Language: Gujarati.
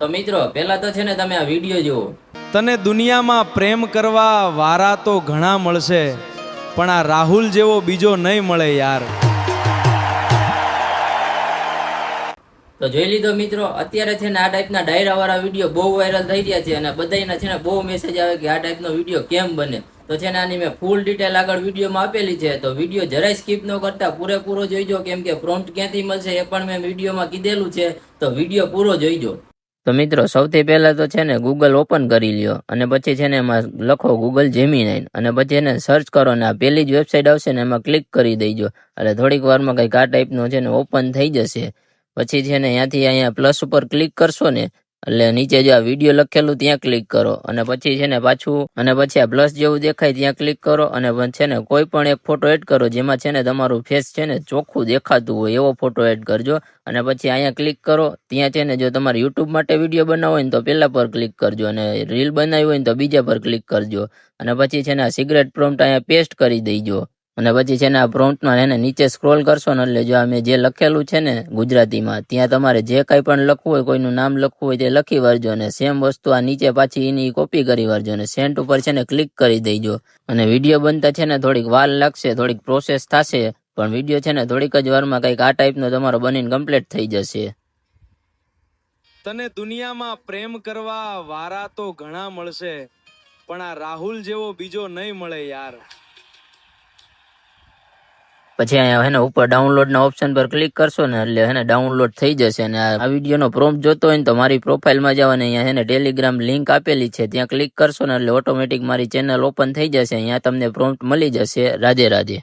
તો મિત્રો પહેલા તો છે ને તમે આ વિડીયો જુઓ. તને દુનિયામાં પ્રેમ કરવા વારા તો ઘણા મળશે, પણ આ રાહુલ જેવો બીજો નહીં મળે યાર. તો જોઈ લીધો મિત્રો, અત્યારે છે ને આ ટાઈપના ડાયરાવાળા વિડીયો બહુ વાયરલ થઈ રહ્યા છે અને બધાના છે ને બહુ મેસેજ આવે કે આ ટાઈપનો વિડીયો કેમ બને. તો છે ને આની મેં ફૂલ ડિટેલ આગળ વિડીયોમાં આપેલી છે, તો વિડીયો જરાય સ્કીપ ન કરતા પૂરેપૂરો જોઈજો, કેમ કે પ્રોમ્પ્ટ ક્યાંથી મળશે એ પણ મેં વિડીયોમાં કીધેલું છે, તો વિડીયો પૂરો જોઈજો. તો મિત્રો સૌથી પહેલા તો છે ને ગૂગલ ઓપન કરી લ્યો અને પછી છે ને એમાં લખો ગૂગલ જેમિનાઈ અને પછી એને સર્ચ કરો ને આ પહેલી જ વેબસાઇટ આવશે ને એમાં ક્લિક કરી દેજો. એટલે થોડીક વારમાં કંઈક આ ટાઈપનો છે ને ઓપન થઈ જશે. પછી છે ને ત્યાંથી અહીંયા પ્લસ ઉપર ક્લિક કરશો ને એટલે નીચે જો આ વિડીયો લખેલું ત્યાં ક્લિક કરો અને પછી છે ને પાછું અને પછી આ પ્લસ જેવું દેખાય ત્યાં ક્લિક કરો અને છે ને કોઈ પણ એક ફોટો એડ કરો જેમાં છે ને તમારું ફેસ છે ને ચોખ્ખું દેખાતું હોય એવો ફોટો એડ કરજો. અને પછી અહીંયા ક્લિક કરો. ત્યાં છે ને જો તમારે યુટ્યુબ માટે વિડીયો બનાવવો હોય ને તો પહેલા પર ક્લિક કરજો અને રીલ બનાવી હોય ને તો બીજા પર ક્લિક કરજો. અને પછી છે ને આ સિગરેટ પ્રોમ્પ્ટ અહીંયા પેસ્ટ કરી દેજો. અને પછી છે ને આ પ્રોમ્પ્ટમાં એને નીચે સ્ક્રોલ કરશો ને એટલે જો અમે જે લખેલું છે ને ગુજરાતીમાં ત્યાં તમારે જે કાંઈ પણ લખવું હોય, કોઈનું નામ લખવું હોય તે લખી વારજો અને સેમ વસ્તુ આ નીચે પાછી એની કોપી કરી વારજો અને સેન્ટ ઉપર છે ને ક્લિક કરી દેજો. અને વિડીયો બનતા છે ને થોડીક વાર લાગશે, થોડીક પ્રોસેસ થશે, પણ વિડીયો છે ને થોડીક જ વારમાં કંઈક આ ટાઈપનો તમારો બનીને કમ્પ્લીટ થઈ જશે. તને દુનિયામાં પ્રેમ કરવા વારા તો ઘણા મળશે, પણ આ રાહુલ જેવો બીજો નહીં મળે યાર. પછી અહીંયા હે ને ઉપર ડાઉનલોડના ઓપ્શન પર ક્લિક કરશો ને એટલે હે ને ડાઉનલોડ થઈ જશે. અને આ વિડીયોનો પ્રોમ્પ્ટ જોતો હોય ને તો મારી પ્રોફાઇલમાં જાવ અને અહીંયા હે ને ટેલિગ્રામ લિંક આપેલી છે ત્યાં ક્લિક કરશો ને એટલે ઓટોમેટિક મારી ચેનલ ઓપન થઈ જશે. અહીંયા તમને પ્રોમ્પ્ટ મળી જશે. રાધે રાધે.